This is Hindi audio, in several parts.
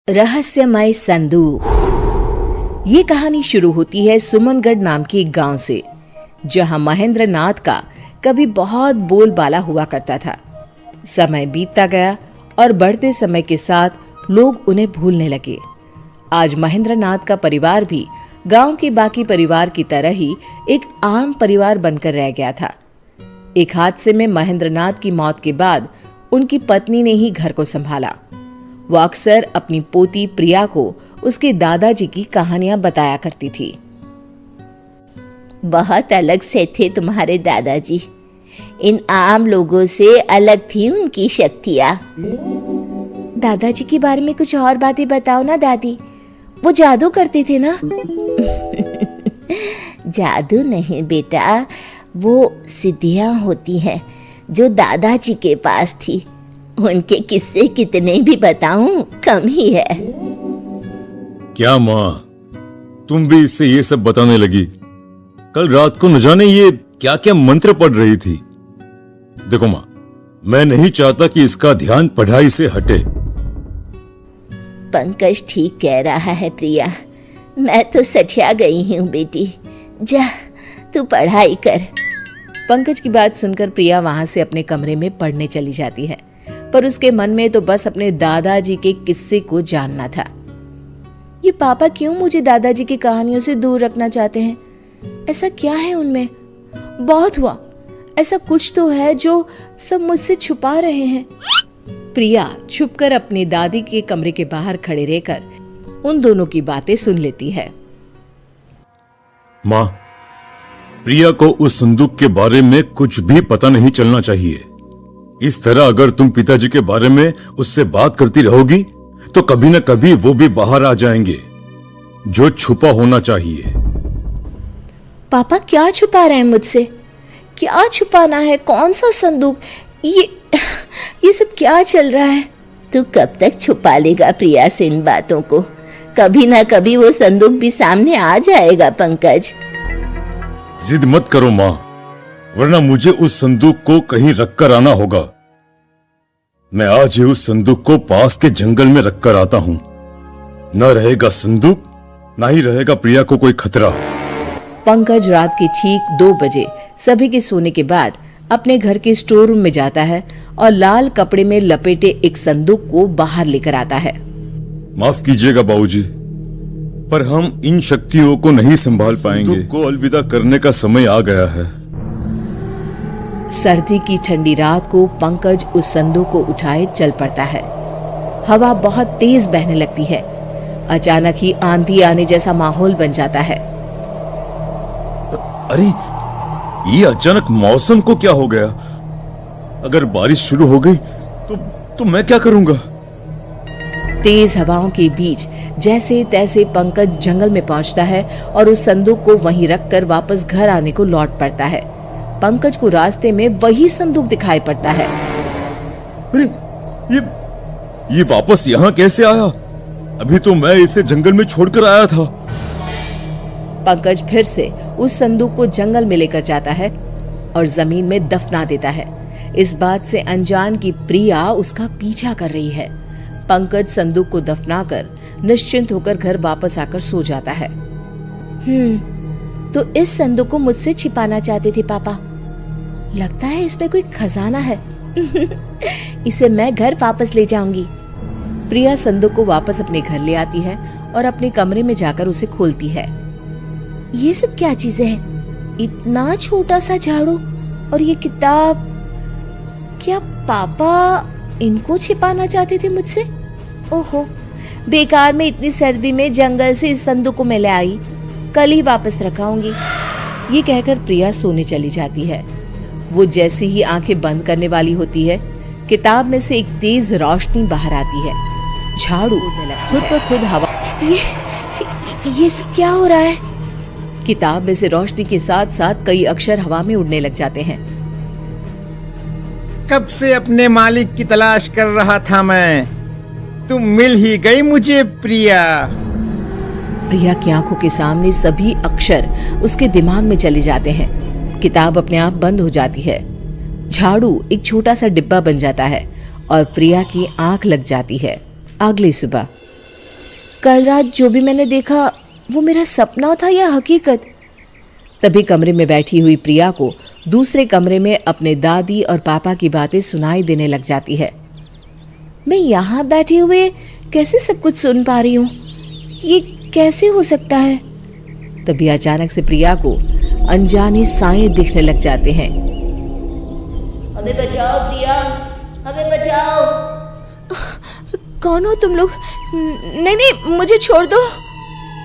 रहस्यमय संदूक। ये कहानी शुरू होती है सुमनगढ़ नाम के एक गांव से, जहां महेंद्र नाथ का कभी बहुत बोलबाला हुआ करता था। समय बीतता गया और बढ़ते समय के साथ लोग उन्हें भूलने लगे। आज महेंद्र नाथ का परिवार भी गांव के बाकी परिवार की तरह ही एक आम परिवार बनकर रह गया था। एक हादसे में महेंद्र नाथ की मौत के बाद उनकी पत्नी ने ही घर को संभाला। वो अक्सर अपनी पोती प्रिया को उसके दादाजी की कहानियां बताया करती थी। बहुत अलग से थे तुम्हारे दादाजी। इन आम लोगों से अलग थी उनकी शक्तियाँ। दादाजी के बारे में कुछ और बातें बताओ ना दादी, वो जादू करते थे ना? जादू नहीं बेटा, वो सिद्धियाँ होती हैं जो दादाजी के पास थी। उनके किस्से कितने भी बताऊं कम ही है। क्या माँ, तुम भी इससे ये सब बताने लगी? कल रात को न जाने ये क्या क्या मंत्र पढ़ रही थी। देखो माँ, मैं नहीं चाहता कि इसका ध्यान पढ़ाई से हटे। पंकज ठीक कह रहा है प्रिया, मैं तो सठिया गई हूँ बेटी। जा तू पढ़ाई कर। पंकज की बात सुनकर प्रिया वहां से अपने कमरे में पढ़ने चली जाती है, पर उसके मन में तो बस अपने दादाजी के किस्से को जानना था। ये पापा क्यों मुझे दादाजी की कहानियों से दूर रखना चाहते हैं? ऐसा क्या है उनमें? बहुत हुआ, ऐसा कुछ तो है जो सब मुझसे छुपा रहे हैं। प्रिया छुपकर अपनी दादी के कमरे के बाहर खड़े रहकर उन दोनों की बातें सुन लेती है। माँ, प्रिया को उस संदूक के बारे में कुछ भी पता नहीं चलना चाहिए। इस तरह अगर तुम पिताजी के बारे में उससे बात करती रहोगी तो कभी न कभी वो भी बाहर आ जाएंगे। जो छुपा होना चाहिए। पापा क्या छुपा रहे हैं मुझसे? क्या छुपाना है? कौन सा संदूक? ये सब क्या चल रहा है? तू कब तक छुपा लेगा प्रिया से इन बातों को? कभी ना कभी वो संदूक भी सामने आ जाएगा पंकज। जिद मत करो माँ, वरना मुझे उस संदूक को कहीं रखकर आना होगा। मैं आज ही उस संदूक को पास के जंगल में रखकर आता हूं। न रहेगा संदूक, ना ही रहेगा प्रिया को कोई खतरा। पंकज रात के ठीक 2 बजे सभी के सोने के बाद अपने घर के स्टोर रूम में जाता है और लाल कपड़े में लपेटे एक संदूक को बाहर लेकर आता है। माफ कीजिएगा बाबूजी, पर हम इन शक्तियों को नहीं संभाल पाएंगे। संदूक को अलविदा करने का समय आ गया है। सर्दी की ठंडी रात को पंकज उस संदूक को उठाए चल पड़ता है। हवा बहुत तेज बहने लगती है। अचानक ही आंधी आने जैसा माहौल बन जाता है। अरे, ये अचानक मौसम को क्या हो गया? अगर बारिश शुरू हो गई तो मैं क्या करूंगा? तेज हवाओं के बीच जैसे तैसे पंकज जंगल में पहुंचता है और उस संदूक को वहीं रखकर वापस घर आने को लौट पड़ता है। पंकज को रास्ते में वही संदूक दिखाई पड़ता है। अरे, ये वापस यहाँ कैसे आया? अभी तो मैं इसे जंगल में छोड़कर आया था। पंकज फिर से उस संदूक को जंगल में लेकर जाता है और जमीन में दफना देता है। इस बात से अनजान की प्रिया उसका पीछा कर रही है। पंकज संदूक को दफनाकर निश्चिंत होकर घर वापस आकर सो जाता है। तो इस संदूक को मुझसे छिपाना चाहते थे पापा। लगता है इसमें कोई खजाना है। इसे मैं घर वापस ले जाऊंगी। प्रिया संदूक को वापस अपने घर ले आती है और अपने कमरे में जाकर उसे खोलती है। ये सब क्या चीजें हैं? इतना छोटा सा झाड़ू और ये किताब। क्या पापा इनको छिपाना चाहते थे मुझसे? ओहो, बेकार में इतनी सर्दी में जंगल से इस संदूक को मैं ले आई। कल ही वापस रखाऊंगी। ये कहकर प्रिया सोने चली जाती है। वो जैसे ही आंखें बंद करने वाली होती है, किताब में से एक तेज रोशनी बाहर आती है। झाड़ू खुद ब खुद हवा। ये सब क्या हो रहा है? किताब में से रोशनी के साथ साथ कई अक्षर हवा में उड़ने लग जाते हैं। कब से अपने मालिक की तलाश कर रहा था मैं। तुम मिल ही गई मुझे प्रिया। प्रिया की आंखों के सामने सभी अक्षर उसके दिमाग में चले जाते हैं। किताब अपने आप बंद हो जाती है। झाड़ू एक छोटा सा डिब्बा बन जाता है और प्रिया की आंख लग जाती है। अगली सुबह कल रात जो भी मैंने देखा वो मेरा सपना था या हकीकत? तभी कमरे में बैठी हुई प्रिया को दूसरे कमरे में अपने दादी और पापा की बातें सुनाई देने लग जाती है। मैं यहाँ बैठे हुए कैसे सब कुछ सुन पा रही हूँ? ये कैसे हो सकता है? तभी अचानक से प्रिया को अनजाने साए दिखने लग जाते हैं। हमें बचाओ प्रिया, हमें बचाओ। कौन हो तुम लोग? नहीं नहीं, मुझे छोड़ दो।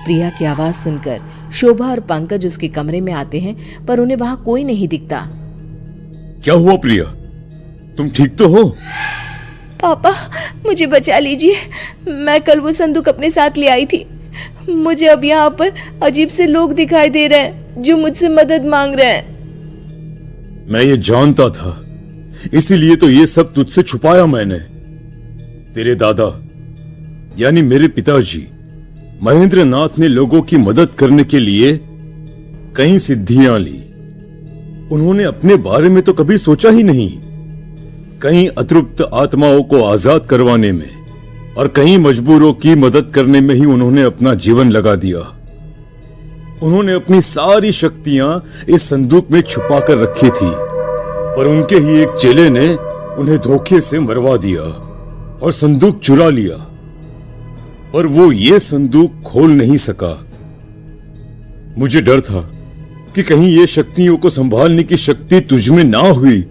प्रिया की आवाज सुनकर शोभा और पंकज उसके कमरे में आते हैं, पर उन्हें वहां कोई नहीं दिखता। क्या हुआ प्रिया, तुम ठीक तो हो? पापा, मुझे बचा लीजिए। मैं कल वो संदूक अपने साथ ले आई थी। मुझे अब यहाँ पर अजीब से लोग दिखाई दे रहे हैं जो मुझसे मदद मांग रहे हैं। मैं ये जानता था, इसीलिए तो ये सब तुझसे छुपाया मैंने। तेरे दादा यानी मेरे पिताजी महेंद्र नाथ ने लोगों की मदद करने के लिए कई सिद्धियां ली। उन्होंने अपने बारे में तो कभी सोचा ही नहीं। कई अतृप्त आत्माओं को आजाद करवाने में और कई मजबूरों की मदद करने में ही उन्होंने अपना जीवन लगा दिया। उन्होंने अपनी सारी शक्तियां इस संदूक में छुपा कर रखी थी, पर उनके ही एक चेले ने उन्हें धोखे से मरवा दिया और संदूक चुरा लिया, पर वो ये संदूक खोल नहीं सका। मुझे डर था कि कहीं ये शक्तियों को संभालने की शक्ति तुझ में ना हुई,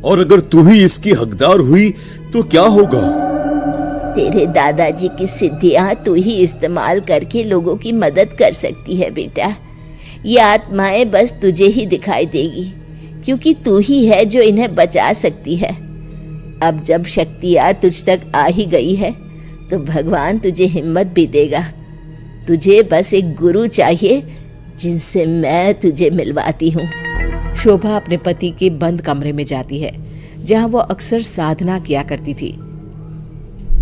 और अगर तू ही इसकी हकदार हुई तो क्या होगा? तेरे दादाजी की सिद्धियां तू ही इस्तेमाल करके लोगों की मदद कर सकती है बेटा। ये आत्माएं बस तुझे ही दिखाई देगी, क्योंकि तू ही है जो इन्हें बचा सकती है। अब जब शक्तियां तुझ तक आ ही गई है तो भगवान तुझे हिम्मत भी देगा। तुझे बस एक गुरु चाहिए जिनसे मैं तुझे मिलवाती हूँ। शोभा अपने पति के बंद कमरे में जाती है जहां वो अक्सर साधना किया करती थी।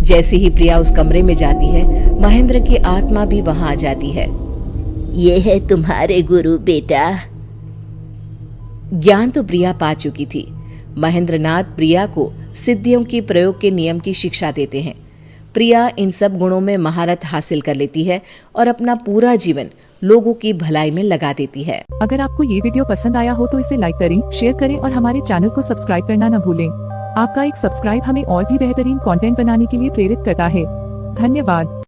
जैसे ही प्रिया उस कमरे में जाती है, महेंद्र की आत्मा भी वहां आ जाती है। ये है तुम्हारे गुरु बेटा। ज्ञान तो प्रिया पा चुकी थी। महेंद्र नाथ प्रिया को सिद्धियों के प्रयोग के नियम की शिक्षा देते हैं। प्रिया इन सब गुणों में महारत हासिल कर लेती है और अपना पूरा जीवन लोगों की भलाई में लगा देती है। अगर आपको ये वीडियो पसंद आया हो तो इसे लाइक करें, शेयर करें और हमारे चैनल को सब्सक्राइब करना न भूलें। आपका एक सब्सक्राइब हमें और भी बेहतरीन कंटेंट बनाने के लिए प्रेरित करता है। धन्यवाद।